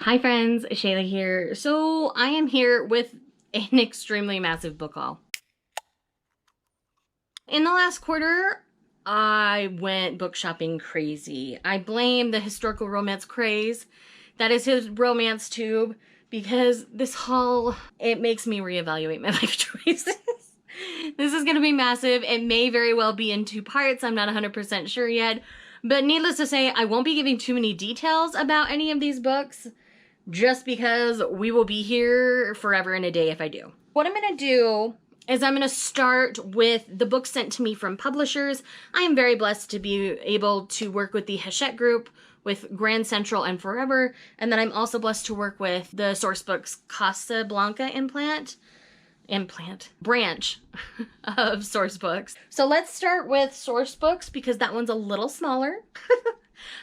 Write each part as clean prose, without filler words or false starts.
Hi friends, Shayla here. So I am here with an extremely massive book haul. In the last quarter, I went book shopping crazy. I blame the historical romance craze that is his romance tube because this haul, it makes me reevaluate my life choices. This is going to be massive. It may very well be in 2 parts. I'm not 100% sure yet. But needless to say, I won't be giving too many details about any of these books, just because we will be here forever and a day if I do. What I'm going to do is I'm going to start with the books sent to me from publishers. I am very blessed to be able to work with the Hachette Group, with Grand Central and Forever, and then I'm also blessed to work with the Sourcebooks Casablanca branch of Sourcebooks. So let's start with Sourcebooks because that one's a little smaller.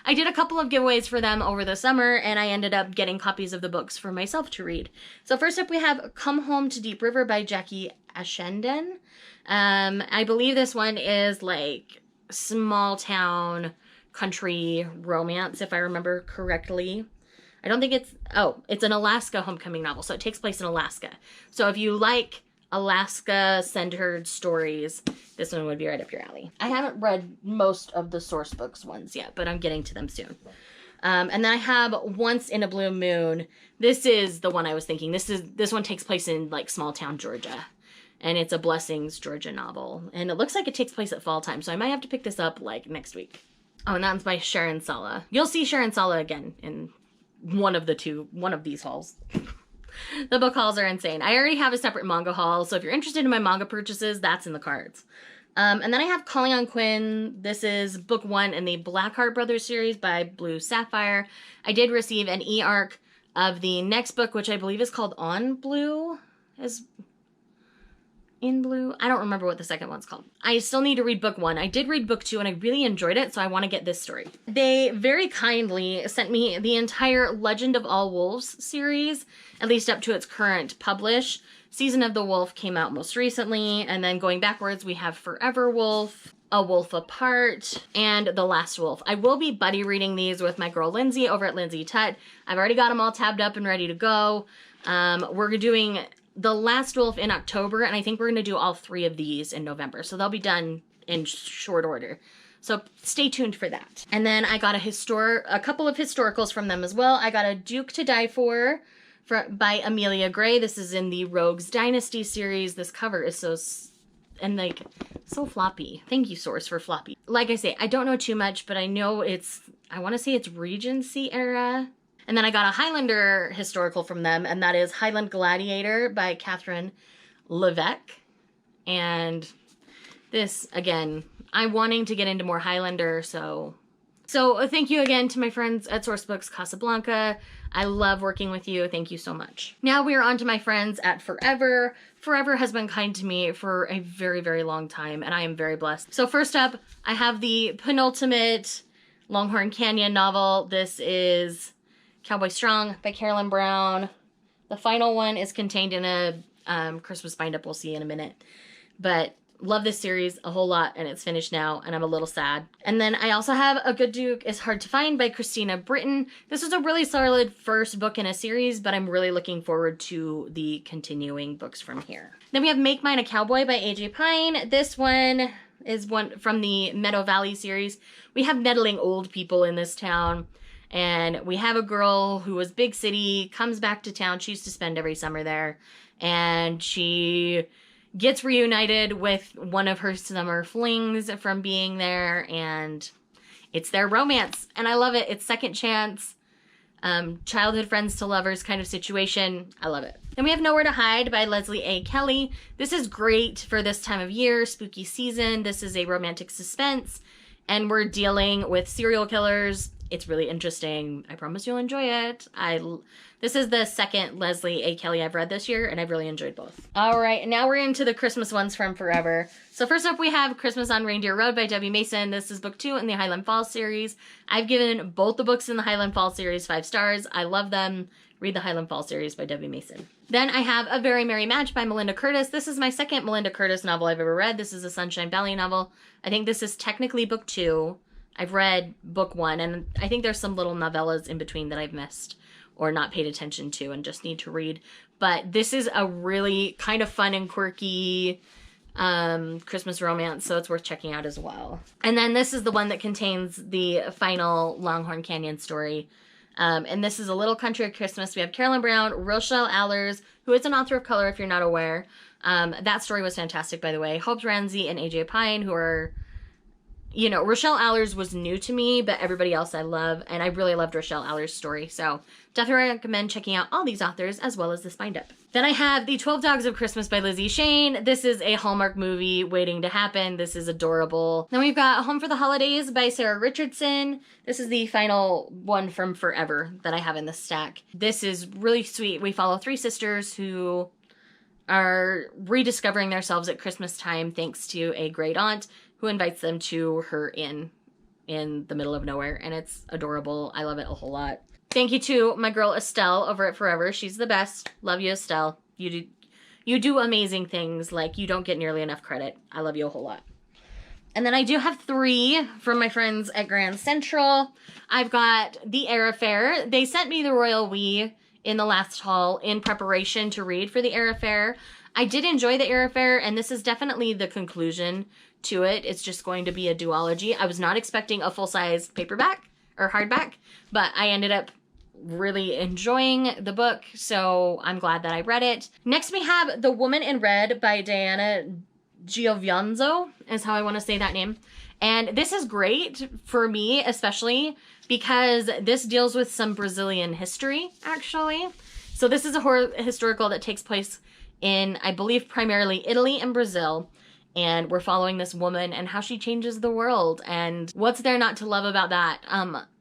I did a couple of giveaways for them over the summer, and I ended up getting copies of the books for myself to read. So first up we have Come Home to Deep River by Jackie Ashenden. I believe this one is like small town country romance, if I remember correctly. I don't think it's an Alaska homecoming novel, so it takes place in Alaska. So if you like Alaska-centered stories, this one would be right up your alley. I haven't read most of the Sourcebooks ones yet, but I'm getting to them soon. And then I have Once in a Blue Moon. This is the one I was thinking. This one takes place in like small town Georgia, and it's a Blessings, Georgia novel. And it looks like it takes place at fall time, so I might have to pick this up like next week. Oh, and that's by Sharon Sala. You'll see Sharon Sala again in one of these hauls. The book hauls are insane. I already have a separate manga haul, so if you're interested in my manga purchases, that's in the cards. And then I have Calling on Quinn. This is book 1 in the Blackheart Brothers series by Blue Sapphire. I did receive an e-arc of the next book, which I believe is called On Blue. In Blue? I don't remember what the second one's called. I still need to read book 1. I did read book 2 and I really enjoyed it, so I want to get this story. They very kindly sent me the entire Legend of All Wolves series, at least up to its current publish. Season of the Wolf came out most recently, and then going backwards we have Forever Wolf, A Wolf Apart, and The Last Wolf. I will be buddy reading these with my girl Lindsay over at Lindsay Tut. I've already got them all tabbed up and ready to go. We're doing The Last Wolf in October, and I think we're going to do all 3 of these in November. So they'll be done in short order. So stay tuned for that. And then I got a couple of historicals from them as well. I got a Duke to Die For by Amelia Gray. This is in the Rogues Dynasty series. This cover is so floppy. Thank you, Source, for floppy. Like I say, I don't know too much, but I know I want to say it's Regency era. And then I got a Highlander historical from them, and that is Highland Gladiator by Catherine Levesque. And this, again, I'm wanting to get into more Highlander, so thank you again to my friends at Sourcebooks Casablanca. I love working with you. Thank you so much. Now we are on to my friends at Forever. Forever has been kind to me for a very, very long time, and I am very blessed. So first up, I have the penultimate Longhorn Canyon novel. This is Cowboy Strong by Carolyn Brown. The final one is contained in a Christmas bind-up we'll see in a minute. But love this series a whole lot, and it's finished now, and I'm a little sad. And then I also have A Good Duke is Hard to Find by Christina Britton. This was a really solid first book in a series, but I'm really looking forward to the continuing books from here. Then we have Make Mine a Cowboy by AJ Pine. This one is one from the Meadow Valley series. We have meddling old people in this town. And we have a girl who was big city, comes back to town. She used to spend every summer there. And she gets reunited with one of her summer flings from being there. And it's their romance. And I love it. It's second chance, childhood friends to lovers kind of situation. I love it. Then we have Nowhere to Hide by Leslie A. Kelly. This is great for this time of year, spooky season. This is a romantic suspense. And we're dealing with serial killers. It's really interesting. I promise you'll enjoy it. This is the second Leslie A. Kelly I've read this year, and I've really enjoyed both. All right, now we're into the Christmas ones from Forever. So first up, we have Christmas on Reindeer Road by Debbie Mason. This is book 2 in the Highland Falls series. I've given both the books in the Highland Falls series 5 stars. I love them. Read the Highland Falls series by Debbie Mason. Then I have A Very Merry Match by Melinda Curtis. This is my second Melinda Curtis novel I've ever read. This is a Sunshine Valley novel. I think this is technically book 2. I've read book 1, and I think there's some little novellas in between that I've missed. or not paid attention to and just need to read. But this is a really kind of fun and quirky Christmas romance, so it's worth checking out as well. And then this is the one that contains the final Longhorn Canyon story. And this is A Little Country of Christmas. We have Carolyn Brown, Rochelle Allers, who is an author of color if you're not aware. That story was fantastic, by the way. Hope Ramsey and AJ Pine, who are, you know, Rochelle Allers was new to me, but everybody else I love, and I really loved Rochelle Allers' story, so definitely recommend checking out all these authors as well as this bind-up. Then I have The 12 Dogs of Christmas by Lizzie Shane. This is a Hallmark movie waiting to happen. This is adorable. Then we've got Home for the Holidays by Sarah Richardson. This is the final one from Forever that I have in the stack. This is really sweet. We follow 3 sisters who are rediscovering themselves at Christmas time thanks to a great aunt who invites them to her inn in the middle of nowhere, and it's adorable. I love it a whole lot. Thank you to my girl Estelle over at Forever. She's the best. Love you, Estelle. You do amazing things. Like, you don't get nearly enough credit. I love you a whole lot. And then I do have 3 from my friends at Grand Central. I've got The Air Affair. They sent me the Royal We in the last haul in preparation to read for The Air Affair. I did enjoy The Air Affair, and this is definitely the conclusion to it. It's just going to be a duology. I was not expecting a full-size paperback or hardback, but I ended up really enjoying the book, so I'm glad that I read it. Next we have The Woman in Red by Diana Giovianzo, is how I want to say that name. And this is great for me, especially because this deals with some Brazilian history, actually. So this is a historical that takes place in, I believe, primarily Italy and Brazil. And we're following this woman and how she changes the world. And what's there not to love about that?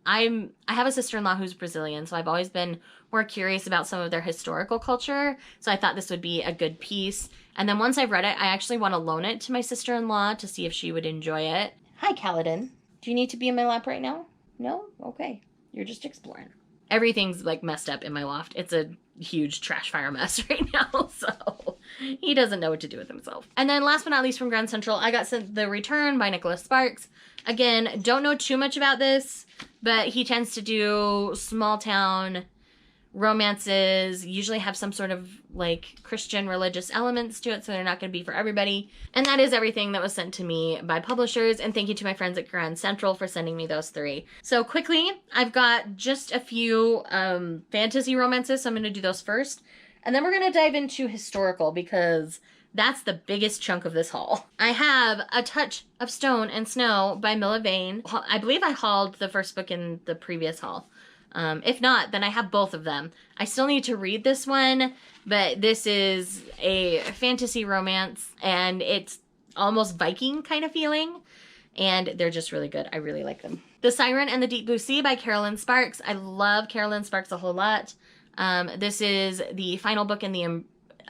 I have a sister-in-law who's Brazilian, so I've always been more curious about some of their historical culture. So I thought this would be a good piece. And then once I've read it, I actually want to loan it to my sister-in-law to see if she would enjoy it. Hi, Kaladin. Do you need to be in my lap right now? No? Okay. You're just exploring. Everything's like messed up in my loft. It's a huge trash fire mess right now, so he doesn't know what to do with himself. And then last but not least from Grand Central, I got sent The Return by Nicholas Sparks. Again, don't know too much about this, but he tends to do small town romances, usually have some sort of like Christian religious elements to it, so they're not going to be for everybody. And that is everything that was sent to me by publishers, and thank you to my friends at Grand Central for sending me those 3. So quickly, I've got just a few fantasy romances, so I'm going to do those first. And then we're going to dive into historical because that's the biggest chunk of this haul. I have A Touch of Stone and Snow by Milla Vane. I believe I hauled the first book in the previous haul. If not, then I have both of them. I still need to read this one, but this is a fantasy romance, and it's almost Viking kind of feeling, and they're just really good. I really like them. The Siren and the Deep Blue Sea by Carolyn Sparks. I love Carolyn Sparks a whole lot. This is the final book in the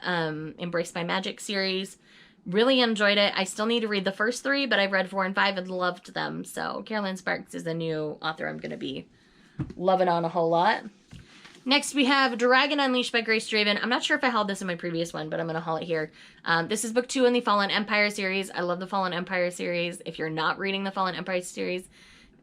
Embraced by Magic series. Really enjoyed it. I still need to read the first 3, but I've read 4 and 5 and loved them. So Carolyn Sparks is a new author I'm going to be loving on a whole lot. Next we have Dragon Unleashed by Grace Draven. I'm not sure if I hauled this in my previous one, but I'm going to haul it here. This is book 2 in the Fallen Empire series. I love the Fallen Empire series. If you're not reading the Fallen Empire series,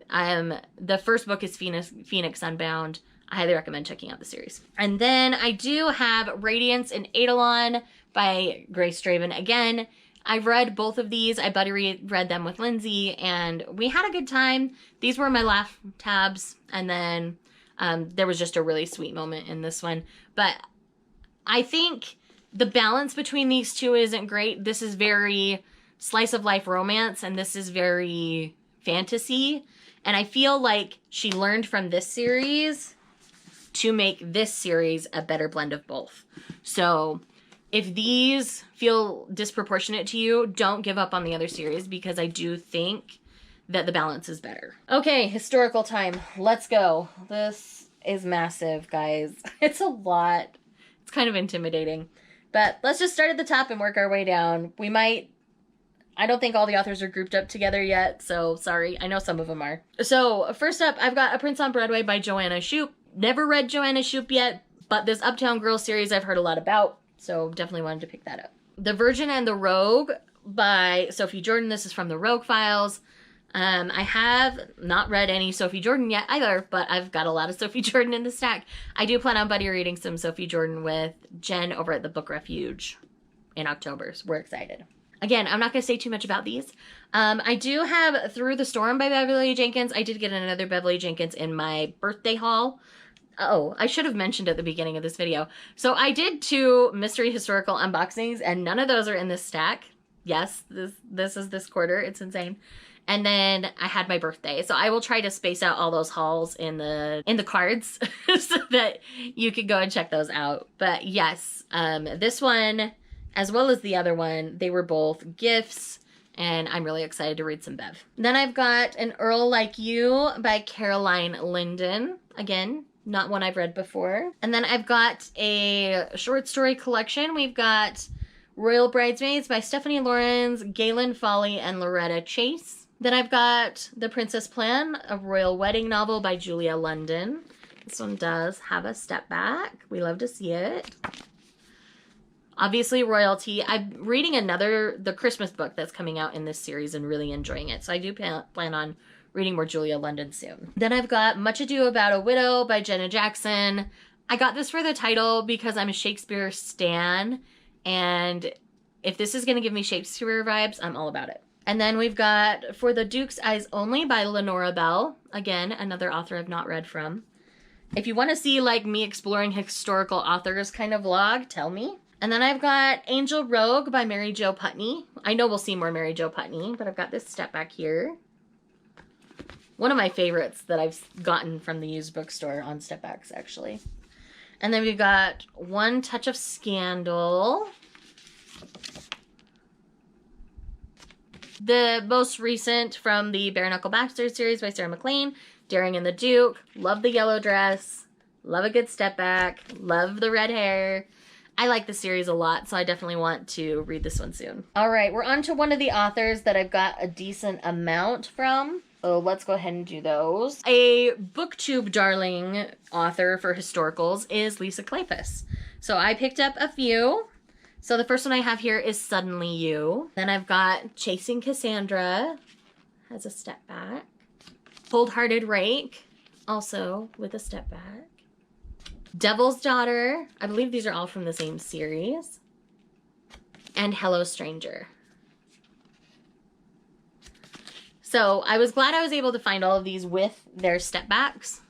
the first book is Phoenix Unbound. I highly recommend checking out the series. And then I do have Radiance and Eidolon by Grace Draven. Again, I've read both of these. I buddy read them with Lindsay, and we had a good time. These were my laugh tabs, and then there was just a really sweet moment in this one. But I think the balance between these two isn't great. This is very slice of life romance, and this is very fantasy. And I feel like she learned from this series to make this series a better blend of both. So if these feel disproportionate to you, don't give up on the other series, because I do think that the balance is better. Okay, historical time. Let's go. This is massive, guys. It's a lot. It's kind of intimidating. But let's just start at the top and work our way down. We might... I don't think all the authors are grouped up together yet, so sorry. I know some of them are. So first up, I've got A Prince on Broadway by Joanna Shupe. Never read Joanna Shupe yet, but this Uptown Girl series I've heard a lot about, so definitely wanted to pick that up. The Virgin and the Rogue by Sophie Jordan. This is from the Rogue Files. I have not read any Sophie Jordan yet either, but I've got a lot of Sophie Jordan in the stack. I do plan on buddy reading some Sophie Jordan with Jen over at the Book Refuge in October, so we're excited. Again, I'm not going to say too much about these. I do have Through the Storm by Beverly Jenkins. I did get another Beverly Jenkins in my birthday haul. Oh, I should have mentioned at the beginning of this video. So I did 2 mystery historical unboxings, and none of those are in this stack. Yes, this is this quarter. It's insane. And then I had my birthday. So I will try to space out all those hauls in the cards so that you can go and check those out. But yes, this one, as well as the other one, they were both gifts. And I'm really excited to read some Bev. Then I've got An Earl Like You by Caroline Linden. Again, not one I've read before. And then I've got a short story collection. We've got Royal Bridesmaids by Stephanie Lawrence, Galen Foley, and Loretta Chase. Then I've got The Princess Plan, a royal wedding novel by Julia London. This one does have a step back. We love to see it. Obviously, royalty. I'm reading the Christmas book that's coming out in this series and really enjoying it. So I do plan on reading more Julia London soon. Then I've got Much Ado About a Widow by Jenna Jackson. I got this for the title because I'm a Shakespeare stan. And if this is going to give me Shakespeare vibes, I'm all about it. And then we've got For the Duke's Eyes Only by Lenora Bell. Again, another author I've not read from. If you want to see like me exploring historical authors kind of vlog, tell me. And then I've got Angel Rogue by Mary Jo Putney. I know we'll see more Mary Jo Putney, but I've got this step back here. One of my favorites that I've gotten from the used bookstore on step backs, actually. And then we've got One Touch of Scandal. The most recent from the Bare Knuckle Bastard series by Sarah MacLean, Daring and the Duke. Love the yellow dress. Love a good step back. Love the red hair. I like the series a lot, so I definitely want to read this one soon. All right, we're on to one of the authors that I've got a decent amount from. Oh, let's go ahead and do those. A BookTube darling author for historicals is Lisa Kleypas. So I picked up a few. So the first one I have here is Suddenly You. Then I've got Chasing Cassandra, has a step back. Cold Hearted Rake, also with a step back. Devil's Daughter, I believe these are all from the same series. And Hello Stranger. So I was glad I was able to find all of these with their step backs,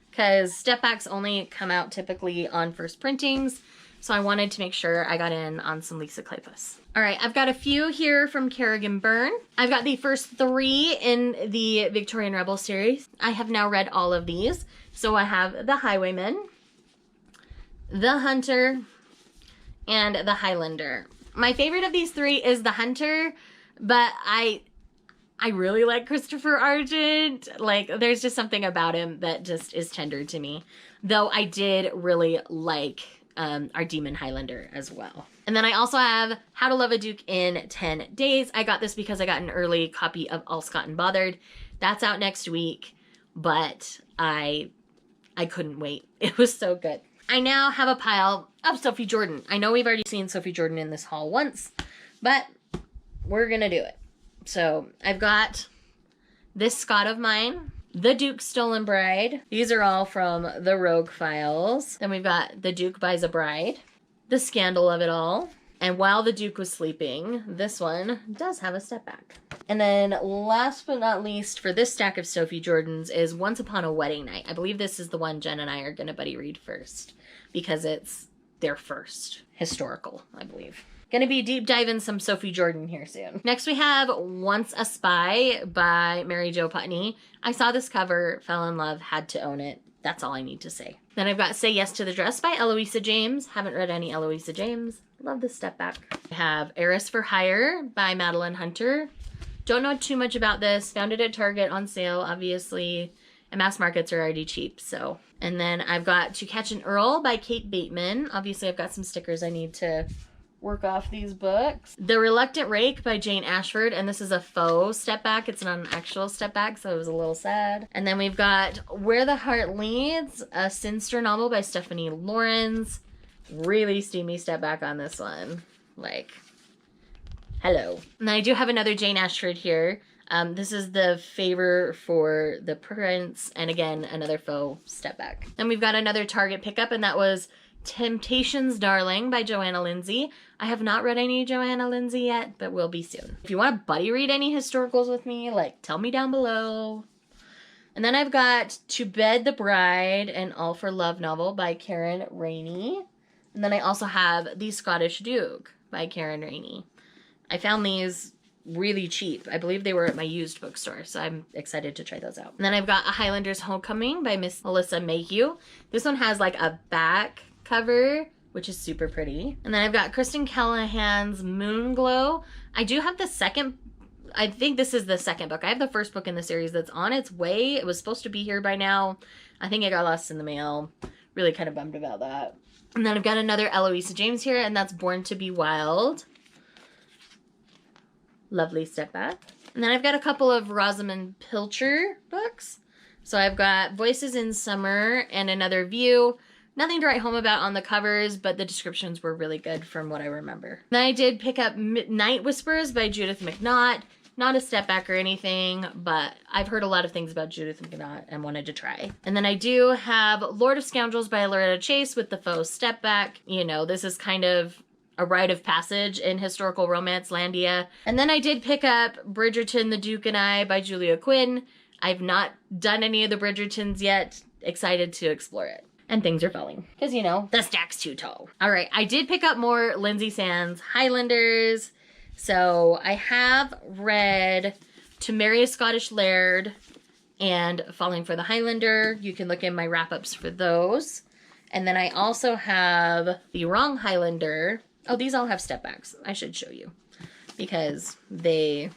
because step backs only come out typically on first printings. So I wanted to make sure I got in on some Lisa Kleypas. All right, I've got a few here from Kerrigan Byrne. I've got the first 3 in the Victorian Rebel series. I have now read all of these. So I have The Highwayman, The Hunter, and The Highlander. My favorite of these 3 is The Hunter, but I really like Christopher Argent. Like, there's just something about him that just is tender to me. Though I did really like our Demon Highlander as well. And then I also have How to Love a Duke in 10 Days. I got this because I got an early copy of All Scott and Bothered. That's out next week, but I couldn't wait. It was so good. I now have a pile of Sophie Jordan. I know we've already seen Sophie Jordan in this haul once, but we're gonna do it. So I've got this Scott of mine, The Duke's Stolen Bride. These are all from the Rogue Files. Then we've got The Duke Buys a Bride, The Scandal of It All, and While the Duke Was Sleeping. This one does have a step back. And then last but not least for this stack of Sophie Jordans is Once Upon a Wedding Night. I believe this is the one Jen and I are gonna buddy read first because it's their first historical, I believe. Gonna be deep diving some Sophie Jordan here soon. Next we have Once a Spy by Mary Jo Putney. I saw this cover, fell in love, had to own it. That's all I need to say. Then I've got Say Yes to the Dress by Eloisa James. Haven't read any Eloisa James. Love this step back. I have Heiress for Hire by Madeline Hunter. Don't know too much about this. Found it at Target on sale, obviously. And mass markets are already cheap, so. And then I've got To Catch an Earl by Kate Bateman. Obviously I've got some stickers I need to work off these books. The Reluctant Rake by Jane Ashford, and this is a faux step back. It's not an actual step back, so it was a little sad. And then we've got Where the Heart Leads, a Sinster novel by Stephanie Lawrence. Really steamy step back on this one. Like, hello. And I do have another Jane Ashford here. This is the favor for the prince, and again, another faux step back. Then we've got another Target pickup, and that was Temptations Darling by Joanna Lindsay. I have not read any Joanna Lindsay yet, but will be soon. If you want to buddy read any historicals with me, like, tell me down below. And then I've got To Bed the Bride, an All for Love novel by Karen Rainey. And then I also have The Scottish Duke by Karen Rainey. I found these really cheap. I believe they were at my used bookstore, so I'm excited to try those out. And then I've got A Highlander's Homecoming by Miss Melissa Mayhew. This one has like a back cover, which is super pretty. And then I've got Kristen Callahan's Moonglow. I do have the second, I think this is the second book. I have the first book in the series that's on its way. It was supposed to be here by now. I think it got lost in the mail. Really kind of bummed about that. And then I've got another Eloisa James here, and that's Born to Be Wild. Lovely step back. And then I've got a couple of Rosamund Pilcher books. So I've got Voices in Summer and Another View. Nothing to write home about on the covers, but the descriptions were really good from what I remember. Then I did pick up Night Whispers by Judith McNaught. Not a step back or anything, but I've heard a lot of things about Judith McNaught and wanted to try. And then I do have Lord of Scoundrels by Loretta Chase with the faux step back. You know, this is kind of a rite of passage in historical romance landia. And then I did pick up Bridgerton, the Duke and I by Julia Quinn. I've not done any of the Bridgertons yet. Excited to explore it. And things are falling. Because, you know, the stack's too tall. All right, I did pick up more Lindsay Sands Highlanders. So I have read To Marry a Scottish Laird and Falling for the Highlander. You can look in my wrap-ups for those. And then I also have The Wrong Highlander. Oh, these all have step backs. I should show you because they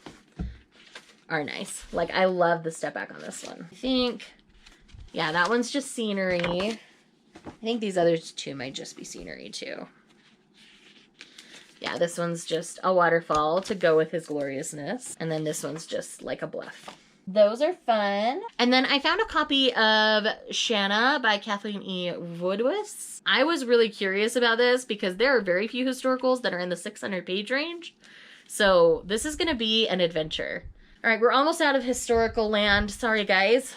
are nice. Like, I love the step back on this one. I think, yeah, that one's just scenery. I think these others two might just be scenery too. Yeah, this one's just a waterfall to go with his gloriousness. And then this one's just like a bluff. Those are fun. And then I found a copy of Shanna by Kathleen E. Woodwis. I was really curious about this because there are very few historicals that are in the 600 page range. So this is going to be an adventure. All right, we're almost out of historical land. Sorry, guys.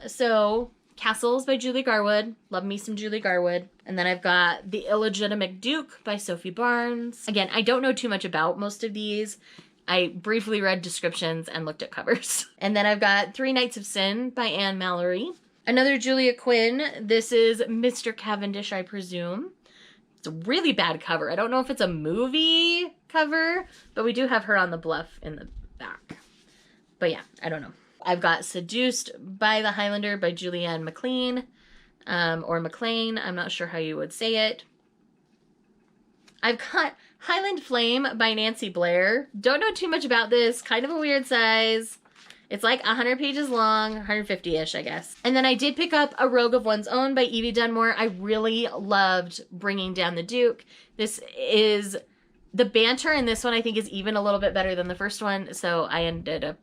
So Castles by Julie Garwood. Love me some Julie Garwood. And then I've got The Illegitimate Duke by Sophie Barnes. Again, I don't know too much about most of these. I briefly read descriptions and looked at covers. And then I've got Three Nights of Sin by Anne Mallory. Another Julia Quinn. This is Mr. Cavendish, I presume. It's a really bad cover. I don't know if it's a movie cover, but we do have her on the bluff in the back. But yeah, I don't know. I've got Seduced by the Highlander by Julianne McLean, or McLean. I'm not sure how you would say it. I've got Highland Flame by Nancy Blair. Don't know too much about this. Kind of a weird size. It's like 100 pages long, 150-ish, I guess. And then I did pick up A Rogue of One's Own by Evie Dunmore. I really loved Bringing Down the Duke. This is, the banter in this one I think is even a little bit better than the first one, so I ended up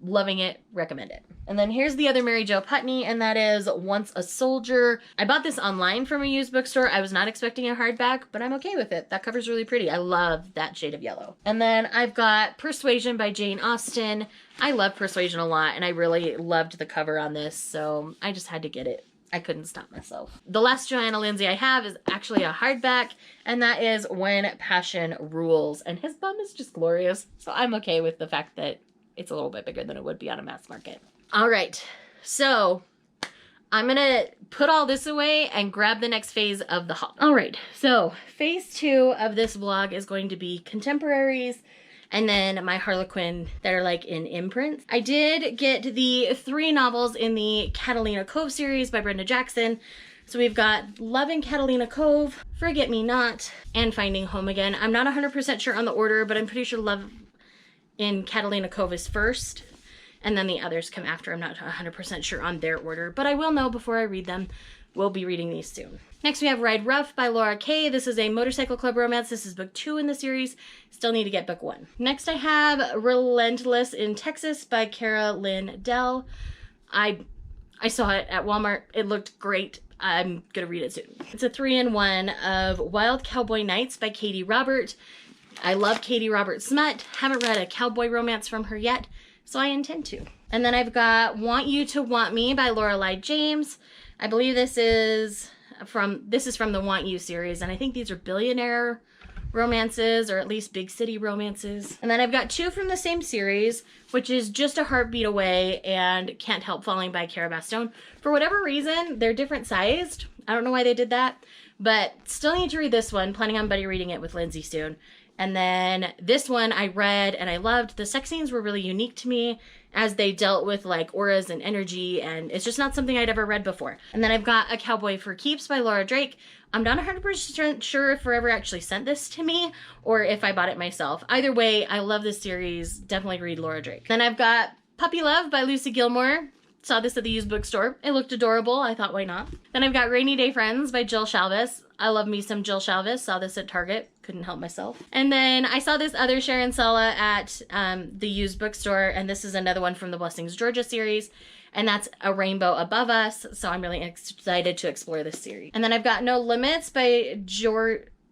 loving it, recommend it. And then here's the other Mary Jo Putney, and that is Once a Soldier. I bought this online from a used bookstore. I was not expecting a hardback, but I'm okay with it. That cover's really pretty. I love that shade of yellow. And then I've got Persuasion by Jane Austen. I love Persuasion a lot, and I really loved the cover on this, so I just had to get it. I couldn't stop myself. The last Joanna Lindsay I have is actually a hardback, and that is When Passion Rules. And his bum is just glorious, so I'm okay with the fact that it's a little bit bigger than it would be on a mass market. All right, so I'm gonna put all this away and grab the next phase of the haul. All right, so phase 2 of this vlog is going to be contemporaries and then my Harlequin that are like in imprints. I did get the 3 novels in the Catalina Cove series by Brenda Jackson. So we've got Love in Catalina Cove, Forget Me Not, and Finding Home Again. I'm not 100% sure on the order, but I'm pretty sure Love in Catalina Cove is first, and then the others come after. I'm not 100% sure on their order, but I will know before I read them. We'll be reading these soon. Next we have Ride Rough by Laura Kay. This is a motorcycle club romance. This is book 2 in the series. Still need to get book 1. Next I have Relentless in Texas by Kara Lynn Dell. I saw it at Walmart. It looked great. I'm gonna read it soon. It's a 3-in-1 of Wild Cowboy Nights by Katie Robert. I love Katie Robert smut. Haven't read a cowboy romance from her yet, so I intend to. And then I've got Want You to Want Me by Lorelei James. I believe this is from the Want You series, and I think these are billionaire romances, or at least big city romances. And then I've got 2 from the same series, which is Just a Heartbeat Away and Can't Help Falling by Cara Bastone. For whatever reason, they're different sized. I don't know why they did that, but still need to read this one. Planning on buddy reading it with Lindsay soon. And then this one I read and I loved. The sex scenes were really unique to me as they dealt with like auras and energy, and it's just not something I'd ever read before. And then I've got A Cowboy for Keeps by Laura Drake. I'm not 100% sure if Forever actually sent this to me or if I bought it myself. Either way, I love this series. Definitely read Laura Drake. Then I've got Puppy Love by Lucy Gilmore. Saw this at the used bookstore. It looked adorable. I thought, why not? Then I've got Rainy Day Friends by Jill Shalvis. I love me some Jill Shalvis. Saw this at Target. Couldn't help myself. And then I saw this other Sharon Sala at the used bookstore, and this is another one from the Blessings Georgia series, and that's A Rainbow Above Us, so I'm really excited to explore this series. And then I've got No Limits by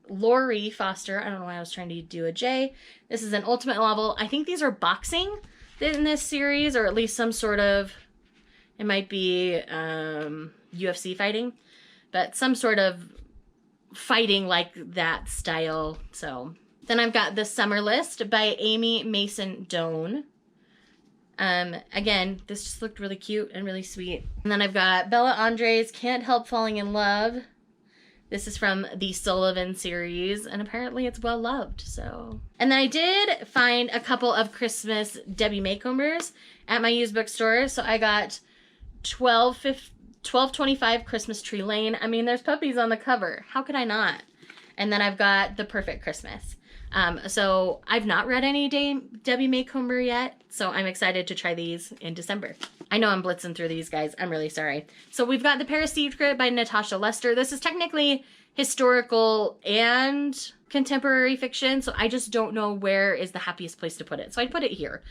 Lori Foster. I don't know why I was trying to do a J. This is an ultimate novel. I think these are boxing in this series, or at least some sort of, it might be UFC fighting, but some sort of fighting like that style. So then I've got The Summer List by Amy Mason Doan. Again, this just looked really cute and really sweet. And then I've got Bella Andres' Can't Help Falling in Love. This is from the Sullivan series, and apparently it's well loved, so. And then I did find a couple of Christmas Debbie Maycombers at my used bookstore. So I got 1225 Christmas Tree Lane. I mean, there's puppies on the cover. How could I not? And then I've got The Perfect Christmas. So I've not read any Debbie Maycomber yet, so I'm excited to try these in December. I know I'm blitzing through these, guys. I'm really sorry. So we've got The Paris Secret by Natasha Lester. This is technically historical and contemporary fiction, so I just don't know where is the happiest place to put it. So I'd put it here.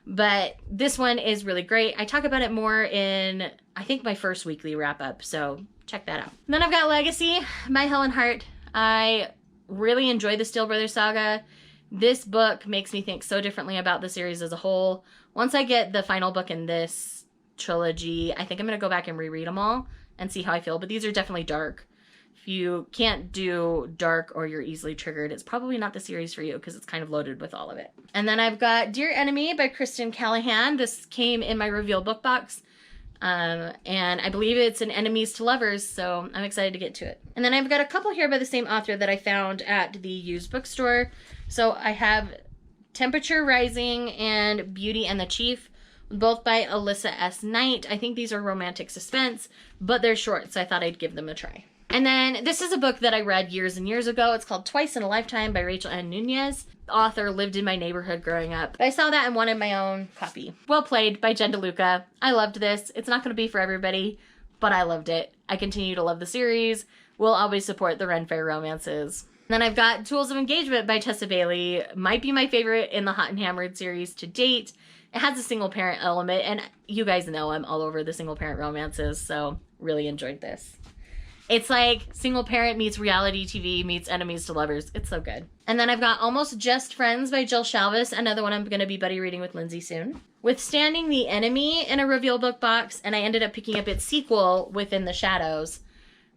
But this one is really great. I talk about it more in, I think, my first weekly wrap-up, so check that out. And then I've got Legacy by Helen Hart. I really enjoy the Steele Brothers saga. This book makes me think so differently about the series as a whole. Once I get the final book in this trilogy, I think I'm going to go back and reread them all and see how I feel. But these are definitely dark. If you can't do dark or you're easily triggered, it's probably not the series for you because it's kind of loaded with all of it. And then I've got Dear Enemy by Kristen Callahan. This came in my reveal book box. And I believe it's an Enemies to Lovers, so I'm excited to get to it. And then I've got a couple here by the same author that I found at the used bookstore. So I have Temperature Rising and Beauty and the Chief, both by Alyssa S. Knight. I think these are romantic suspense, but they're short, so I thought I'd give them a try. And then this is a book that I read years and years ago. It's called Twice in a Lifetime by Rachel Ann Nunez. The author lived in my neighborhood growing up. I saw that and wanted my own copy. Well Played by Jen DeLuca. I loved this. It's not going to be for everybody, but I loved it. I continue to love the series. We'll always support the Ren Fair romances. And then I've got Tools of Engagement by Tessa Bailey. Might be my favorite in the Hot and Hammered series to date. It has a single parent element, and you guys know I'm all over the single parent romances, so really enjoyed this. It's like single parent meets reality TV meets enemies to lovers. It's so good. And then I've got Almost Just Friends by Jill Shalvis, another one I'm going to be buddy reading with Lindsay soon. Withstanding the Enemy in a reveal book box, and I ended up picking up its sequel, Within the Shadows.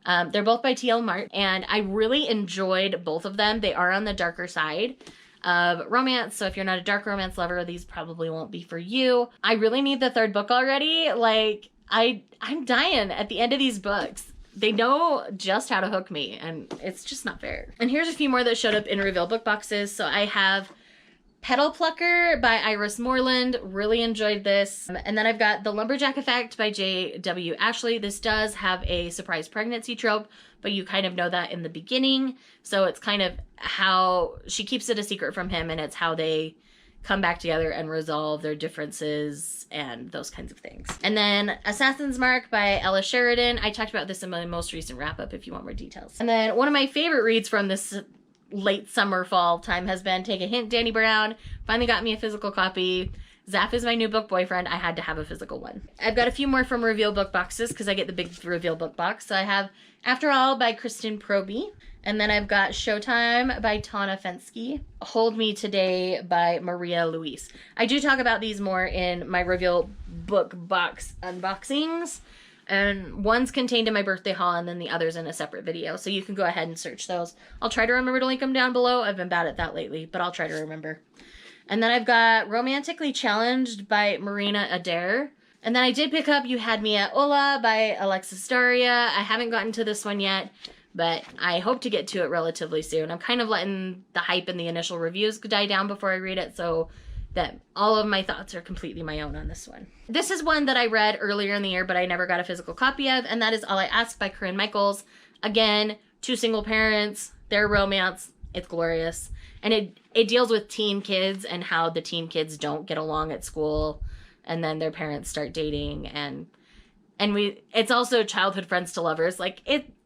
They're both by T.L. Mart, and I really enjoyed both of them. They are on the darker side of romance, so if you're not a dark romance lover, these probably won't be for you. I really need the third book already. Like, I'm dying at the end of these books. They know just how to hook me, and it's just not fair. And here's a few more that showed up in reveal book boxes. So I have Petal Plucker by Iris Moreland. Really enjoyed this. And then I've got The Lumberjack Effect by J.W. Ashley. This does have a surprise pregnancy trope, but you kind of know that in the beginning. So it's kind of how she keeps it a secret from him, and it's how they come back together and resolve their differences and those kinds of things. And then Assassin's Mark by Ella Sheridan. I talked about this in my most recent wrap-up if you want more details. And then one of my favorite reads from this late summer fall time has been Take a Hint, Danny Brown. Finally got me a physical copy. Zaf is my new book boyfriend. I had to have a physical one. I've got a few more from Reveal book boxes because I get the big Reveal book box. So I have After All by Kristen Proby. And then I've got Showtime by Tana Fensky. Hold Me Today by Maria Luis. I do talk about these more in my Reveal book box unboxings. And one's contained in my birthday haul and then the other's in a separate video. So you can go ahead and search those. I'll try to remember to link them down below. I've been bad at that lately, but I'll try to remember. And then I've got Romantically Challenged by Marina Adair. And then I did pick up You Had Me at Ola by Alexis Daria. I haven't gotten to this one yet, but I hope to get to it relatively soon. I'm kind of letting the hype and the initial reviews die down before I read it, so that all of my thoughts are completely my own on this one. This is one that I read earlier in the year, but I never got a physical copy of, and that is All I Ask by Corinne Michaels. Again, 2 single parents, their romance, it's glorious. And it deals with teen kids and how the teen kids don't get along at school, and then their parents start dating, and it's also childhood friends to lovers. Like,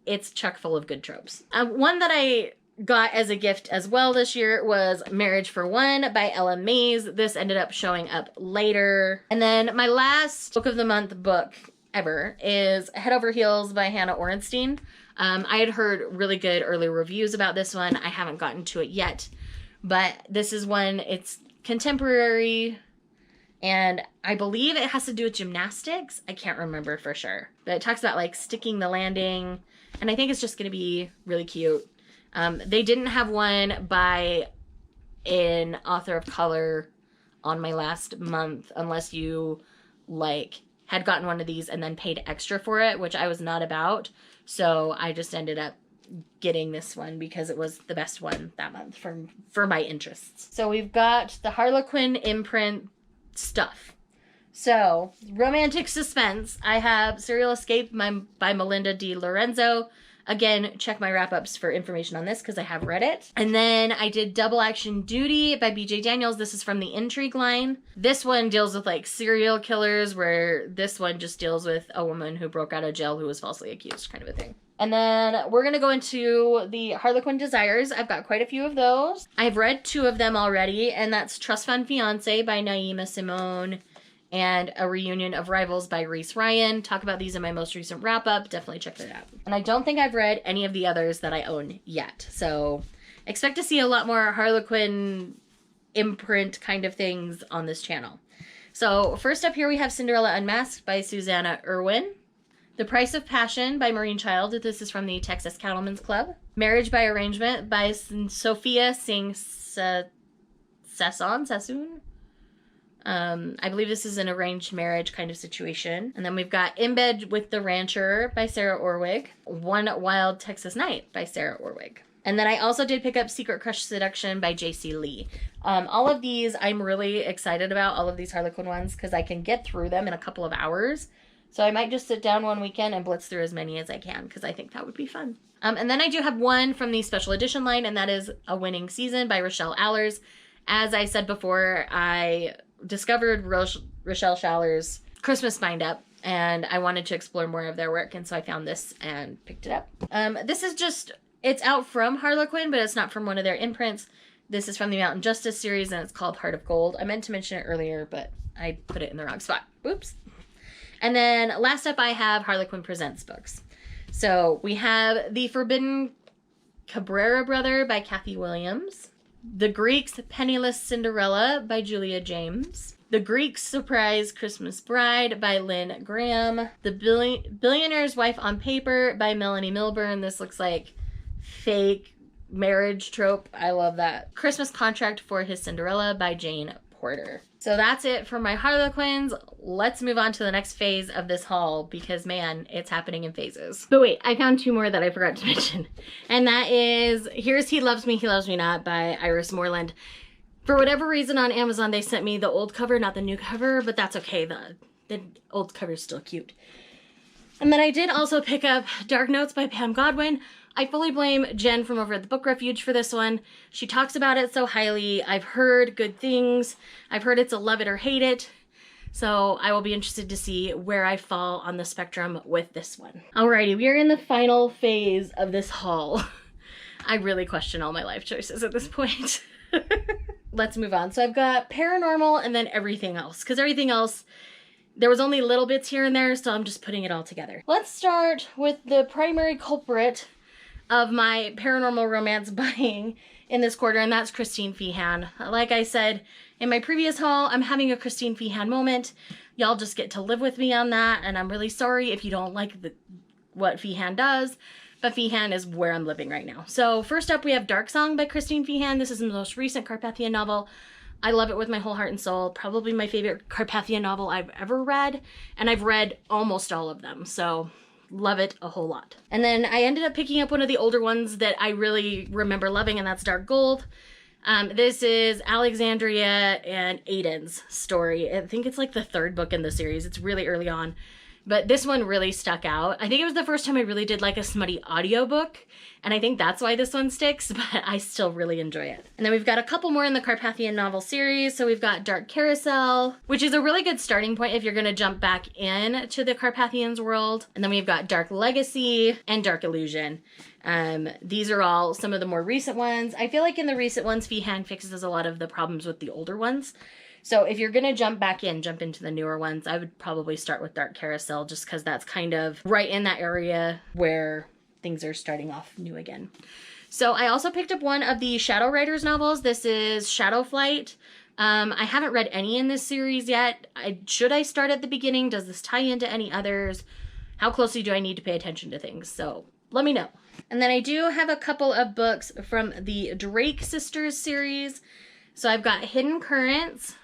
it's chock full of good tropes. One that I got as a gift as well this year was Marriage for One by Ella Mays. This ended up showing up later. And then my last book of the month book ever is Head Over Heels by Hannah Orenstein. I had heard really good early reviews about this one. I haven't gotten to it yet, but this is one, it's contemporary, and I believe it has to do with gymnastics. I can't remember for sure, but it talks about like sticking the landing, and I think it's just going to be really cute. They didn't have one by an author of color on my last month unless you like had gotten one of these and then paid extra for it, which I was not about. So I just ended up getting this one because it was the best one that month for my interests. So we've got the Harlequin imprint stuff. So romantic suspense. I have Serial Escape by Melinda D. Lorenzo. Again, check my wrap-ups for information on this because I have read it. And then I did Double Action Duty by BJ Daniels. This is from the Intrigue line. This one deals with like serial killers, where this one just deals with a woman who broke out of jail who was falsely accused, kind of a thing. And then we're going to go into the Harlequin Desires. I've got quite a few of those. I've read 2 of them already, and that's Trust Fund Fiancé by Naima Simone and A Reunion of Rivals by Reese Ryan. Talk about these in my most recent wrap-up. Definitely check that out. And I don't think I've read any of the others that I own yet. So expect to see a lot more Harlequin imprint kind of things on this channel. So first up here we have Cinderella Unmasked by Susanna Irwin. The Price of Passion by Maureen Child. This is from the Texas Cattlemen's Club. Marriage by Arrangement by Sophia Singh Sassoon. I believe this is an arranged marriage kind of situation. And then we've got In Bed with the Rancher by Sarah Orwig. One Wild Texas Night by Sarah Orwig. And then I also did pick up Secret Crush Seduction by J.C. Lee. All of these I'm really excited about, all of these Harlequin ones, because I can get through them in a couple of hours. So I might just sit down one weekend and blitz through as many as I can, because I think that would be fun. And then I do have one from the special edition line, and that is A Winning Season by Rochelle Allers. As I said before, I discovered Rochelle Allers' Christmas Bind-Up, and I wanted to explore more of their work, and so I found this and picked it up. This is just, it's out from Harlequin, but it's not from one of their imprints. This is from the Mountain Justice series, and it's called Heart of Gold. I meant to mention it earlier, but I put it in the wrong spot. Oops. And then last up I have Harlequin Presents books. So we have The Forbidden Cabrera Brother by Kathy Williams. The Greeks' Penniless Cinderella by Julia James. The Greeks' Surprise Christmas Bride by Lynn Graham. The Billionaire's Wife on Paper by Melanie Milburn. This looks like fake marriage trope. I love that. Christmas Contract for His Cinderella by Jane Porter. So that's it for my Harlequins. Let's move on to the next phase of this haul because, man, it's happening in phases. But wait, I found 2 more that I forgot to mention. And that is Here's He Loves Me Not by Iris Moreland. For whatever reason on Amazon, they sent me the old cover, not the new cover, but that's okay. The old cover is still cute. And then I did also pick up Dark Notes by Pam Godwin. I fully blame Jen from over at the Book Refuge for this one. She talks about it so highly. I've heard good things. I've heard it's a love it or hate it. So I will be interested to see where I fall on the spectrum with this one. Alrighty, we are in the final phase of this haul. I really question all my life choices at this point. let's move on. So I've got paranormal and then everything else, because everything else, there was only little bits here and there, so I'm just putting it all together. Let's start with the primary culprit of my paranormal romance buying in this quarter, and that's Christine Feehan. Like I said in my previous haul, I'm having a Christine Feehan moment. Y'all just get to live with me on that, and I'm really sorry if you don't like what Feehan does, but Feehan is where I'm living right now. So first up, we have Dark Song by Christine Feehan. This is the most recent Carpathian novel. I love it with my whole heart and soul. Probably my favorite Carpathian novel I've ever read, and I've read almost all of them, so love it a whole lot. And then I ended up picking up one of the older ones that I really remember loving, and that's Dark Gold. This is Alexandria and Aiden's story. I think it's like the third book in the series. It's really early on. But this one really stuck out. I think it was the first time I really did like a smutty audiobook, and I think that's why this one sticks, but I still really enjoy it. And then we've got a couple more in the Carpathian novel series. So we've got Dark Carousel, which is a really good starting point if you're going to jump back in to the Carpathians world. And then we've got Dark Legacy and Dark Illusion. These are all some of the more recent ones. I feel like in the recent ones, Feehan fixes a lot of the problems with the older ones. So if you're going to jump into the newer ones, I would probably start with Dark Carousel, just because that's kind of right in that area where things are starting off new again. So I also picked up one of the Shadow Riders novels. This is Shadow Flight. I haven't read any in this series yet. Should I start at the beginning? Does this tie into any others? How closely do I need to pay attention to things? So let me know. And then I do have a couple of books from the Drake Sisters series. So I've got Hidden Currents,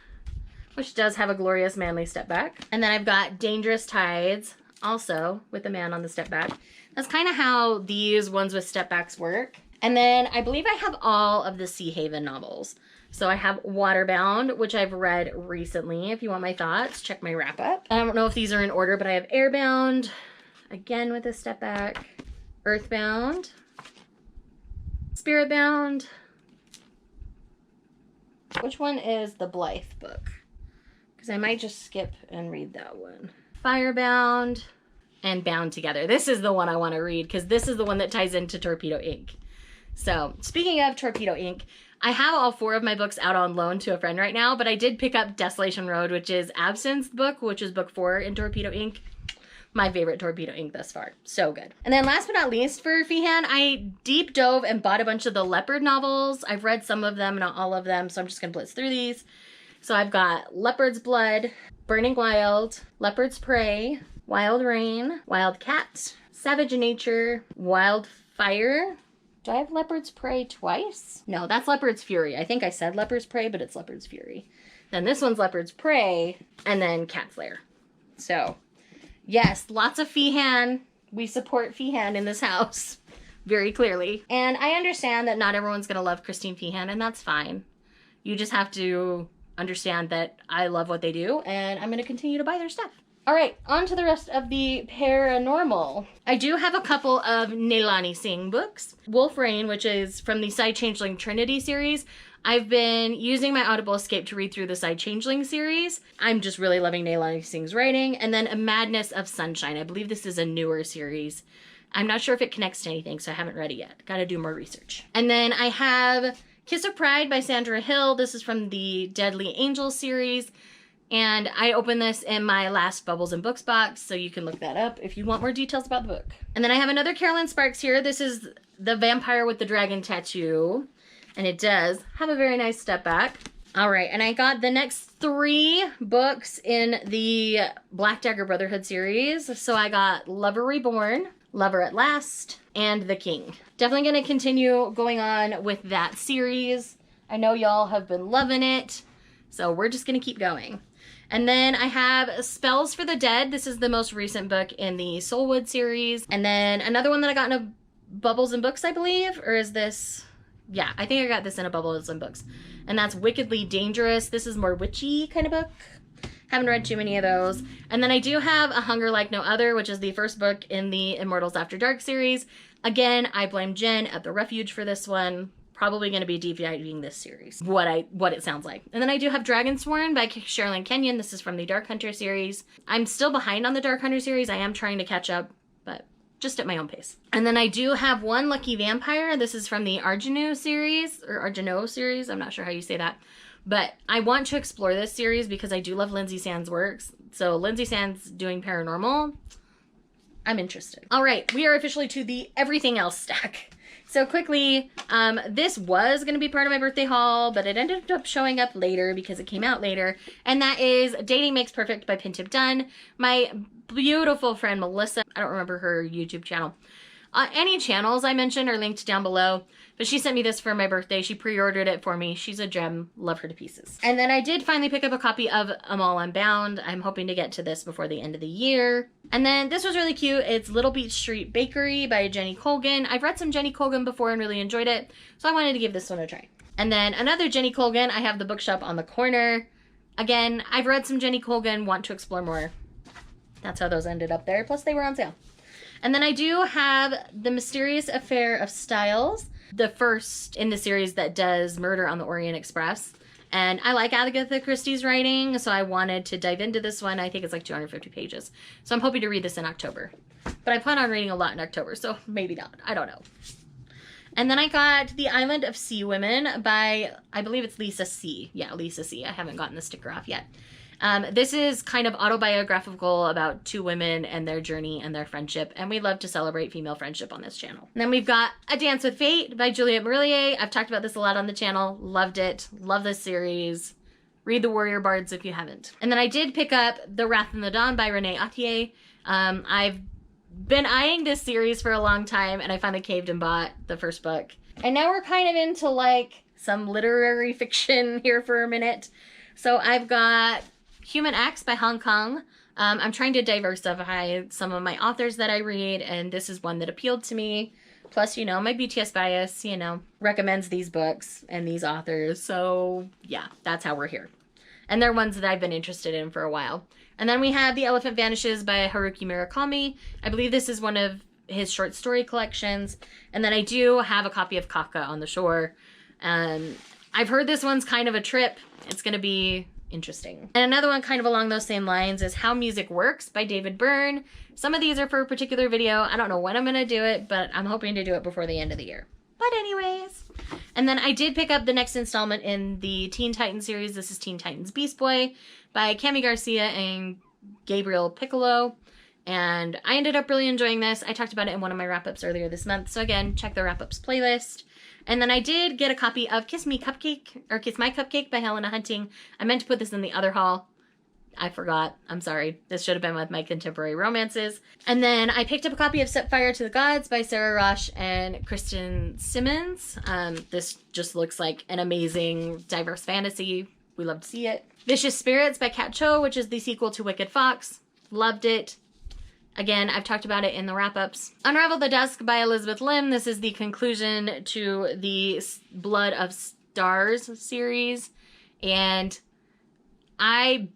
which does have a glorious manly step back. And then I've got Dangerous Tides, also with the man on the step back. That's kind of how these ones with step backs work. And then I believe I have all of the Sea Haven novels. So I have Waterbound, which I've read recently. If you want my thoughts, check my wrap up. I don't know if these are in order, but I have Airbound, again with a step back, Earthbound, Spiritbound. Which one is the Blythe book? Because I might just skip and read that one. Firebound and Bound Together. This is the one I want to read, because this is the one that ties into Torpedo Inc. So speaking of Torpedo Inc., I have all 4 of my books out on loan to a friend right now, but I did pick up Desolation Road, which is Absinthe's book, which is book 4 in Torpedo Inc. My favorite Torpedo Inc. thus far. So good. And then last but not least for Feehan, I deep dove and bought a bunch of the Leopard novels. I've read some of them, not all of them, so I'm just going to blitz through these. So I've got Leopard's Blood, Burning Wild, Leopard's Prey, Wild Rain, Wild Cat, Savage Nature, Wild Fire. Do I have Leopard's Prey twice? No, that's Leopard's Fury. I think I said Leopard's Prey, but it's Leopard's Fury. Then this one's Leopard's Prey, and then Cat's Lair. So, yes, lots of Feehan. We support Feehan in this house, very clearly. And I understand that not everyone's going to love Christine Feehan, and that's fine. You just have to understand that I love what they do, and I'm going to continue to buy their stuff. All right, on to the rest of the paranormal. I do have a couple of Neilani Singh books. Wolf Rain, which is from the Side Changeling Trinity series. I've been using my Audible Escape to read through the Side Changeling series. I'm just really loving Neilani Singh's writing. And then A Madness of Sunshine. I believe this is a newer series. I'm not sure if it connects to anything, so I haven't read it yet. Gotta do more research. And then I have Kiss of Pride by Sandra Hill. This is from the Deadly Angel series. And I opened this in my last Bubbles and Books box, so you can look that up if you want more details about the book. And then I have another Carolyn Sparks here. This is The Vampire with the Dragon Tattoo. And it does have a very nice step back. All right, and I got the next 3 books in the Black Dagger Brotherhood series. So I got Lover Reborn, Lover at Last, and The King. Definitely going to continue going on with that series. I know y'all have been loving it, so we're just going to keep going. And then I have Spells for the Dead. This is the most recent book in the Soulwood series. And then another one that I got in a Bubbles and Books, I believe. Or is this... Yeah, I think I got this in a Bubbles and Books. And that's Wickedly Dangerous. This is more witchy kind of book. Haven't read too many of those. And then I do have A Hunger Like No Other, which is the first book in the Immortals After Dark series. Again, I blame Jen at the Refuge for this one. Probably going to be deep diving this series, what it sounds like. And then I do have Dragonsworn by Sherilyn Kenyon. This is from the Dark Hunter series. I'm still behind on the Dark Hunter series. I am trying to catch up, but just at my own pace. And then I do have one Lucky Vampire. This is from the Argano series, or Argano series. I'm not sure how you say that. But I want to explore this series because I do love Lindsay Sands' works. So Lindsay Sands doing paranormal, I'm interested. All right, we are officially to the everything else stack. So quickly, this was going to be part of my birthday haul, but it ended up showing up later because it came out later. And that is Dating Makes Perfect by Pintip Dunn. My beautiful friend Melissa, I don't remember her YouTube channel. Any channels I mentioned are linked down below, but she sent me this for my birthday. She pre-ordered it for me. She's a gem. Love her to pieces. And then I did finally pick up a copy of Amal Unbound. I'm hoping to get to this before the end of the year. And then this was really cute. It's Little Beach Street Bakery by Jenny Colgan. I've read some Jenny Colgan before and really enjoyed it, so I wanted to give this one a try. And then another Jenny Colgan. I have The Bookshop on the Corner. Again, I've read some Jenny Colgan, want to explore more. That's how those ended up there. Plus they were on sale. And then I do have The Mysterious Affair of Styles, the first in the series that does Murder on the Orient Express. And I like Agatha Christie's writing, so I wanted to dive into this one. I think it's like 250 pages. So I'm hoping to read this in October. But I plan on reading a lot in October, so maybe not. I don't know. And then I got The Island of Sea Women by, I believe it's Lisa C. Yeah, Lisa C. I haven't gotten the sticker off yet. This is kind of autobiographical about two women and their journey and their friendship, and we love to celebrate female friendship on this channel. And then we've got A Dance with Fate by Juliette Marillier. I've talked about this a lot on the channel. Loved it. Love this series. Read The Warrior Bards if you haven't. And then I did pick up The Wrath in the Dawn by Renee Attier. I've been eyeing this series for a long time, and I finally caved and bought the first book. And now we're kind of into like some literary fiction here for a minute. So I've got Human X by Hong Kong. I'm trying to diversify some of my authors that I read, and this is one that appealed to me. Plus, you know, my BTS bias, you know, recommends these books and these authors. So yeah, that's how we're here. And they're ones that I've been interested in for a while. And then we have The Elephant Vanishes by Haruki Murakami. I believe this is one of his short story collections. And then I do have a copy of Kafka on the Shore. I've heard this one's kind of a trip. It's going to be interesting. And another one kind of along those same lines is How Music Works by David Byrne. Some of these are for a particular video. I don't know when I'm going to do it, but I'm hoping to do it before the end of the year. But anyways. And then I did pick up the next installment in the Teen Titans series. This is Teen Titans Beast Boy by Cami Garcia and Gabriel Piccolo. And I ended up really enjoying this. I talked about it in one of my wrap-ups earlier this month. So again, check the wrap-ups playlist. And then I did get a copy of Kiss My Cupcake by Helena Hunting. I meant to put this in the other haul. I forgot. I'm sorry. This should have been with my contemporary romances. And then I picked up a copy of Set Fire to the Gods by Sarah Rosh and Kristen Simmons. This just looks like an amazing diverse fantasy. We love to see it. Vicious Spirits by Kat Cho, which is the sequel to Wicked Fox. Loved it. Again, I've talked about it in the wrap-ups. Unravel the Dusk by Elizabeth Lim. This is the conclusion to the Blood of Stars series. And I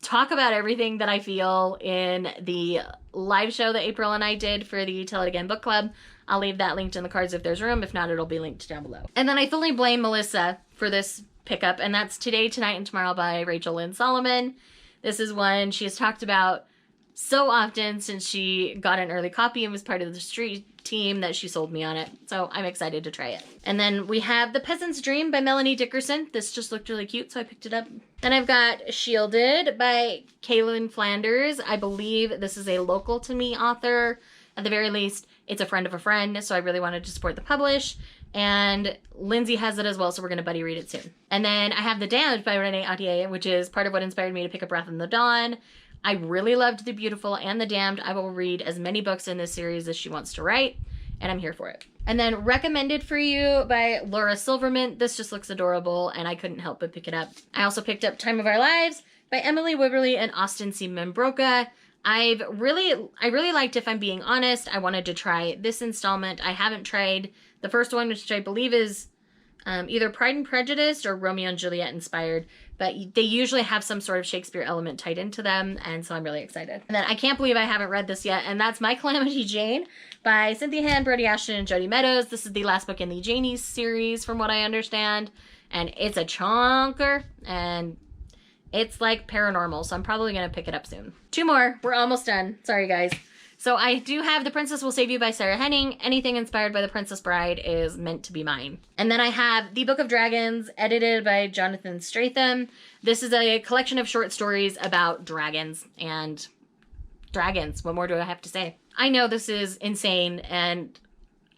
talk about everything that I feel in the live show that April and I did for the Tell It Again book club. I'll leave that linked in the cards if there's room. If not, it'll be linked down below. And then I fully blame Melissa for this pickup, and that's Today, Tonight, and Tomorrow by Rachel Lynn Solomon. This is one she has talked about so often since she got an early copy and was part of the street team that she sold me on it. So I'm excited to try it. And then we have The Peasant's Dream by Melanie Dickerson. This just looked really cute, so I picked it up. Then I've got Shielded by Kaylin Flanders. I believe this is a local to me author. At the very least, it's a friend of a friend, so I really wanted to support the publish. And Lindsay has it as well, so we're going to buddy read it soon. And then I have The Damned by Renee Attier, which is part of what inspired me to pick up Wrath in the Dawn. I really loved The Beautiful and The Damned. I will read as many books in this series as she wants to write, and I'm here for it. And then Recommended for You by Laura Silverman. This just looks adorable, and I couldn't help but pick it up. I also picked up Time of Our Lives by Emily Wibberley and Austin C. Membroca. I really liked If I'm Being Honest. I wanted to try this installment. I haven't tried the first one, which I believe is either Pride and Prejudice or Romeo and Juliet inspired, but they usually have some sort of Shakespeare element tied into them, and so I'm really excited. And then I can't believe I haven't read this yet, and that's My Calamity Jane by Cynthia Han, Brody Ashton, and Jody Meadows. This is the last book in the Janies series, from what I understand, and it's a chonker, and it's like paranormal, so I'm probably going to pick it up soon. Two more. We're almost done. Sorry, guys. So I do have The Princess Will Save You by Sarah Henning. Anything inspired by The Princess Bride is meant to be mine. And then I have The Book of Dragons, edited by Jonathan Stratham. This is a collection of short stories about dragons and dragons. What more do I have to say? I know this is insane, and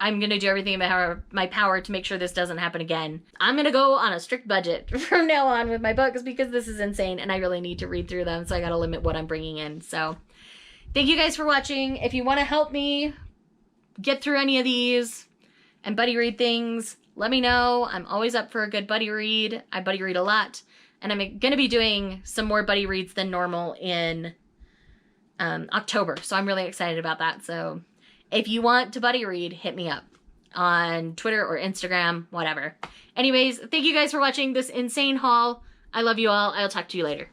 I'm going to do everything in my power to make sure this doesn't happen again. I'm going to go on a strict budget from now on with my books because this is insane and I really need to read through them, so I got to limit what I'm bringing in. So thank you guys for watching. If you want to help me get through any of these and buddy read things, let me know. I'm always up for a good buddy read. I buddy read a lot, and I'm going to be doing some more buddy reads than normal in October, so I'm really excited about that. So if you want to buddy read, hit me up on Twitter or Instagram, whatever. Anyways, thank you guys for watching this insane haul. I love you all. I'll talk to you later.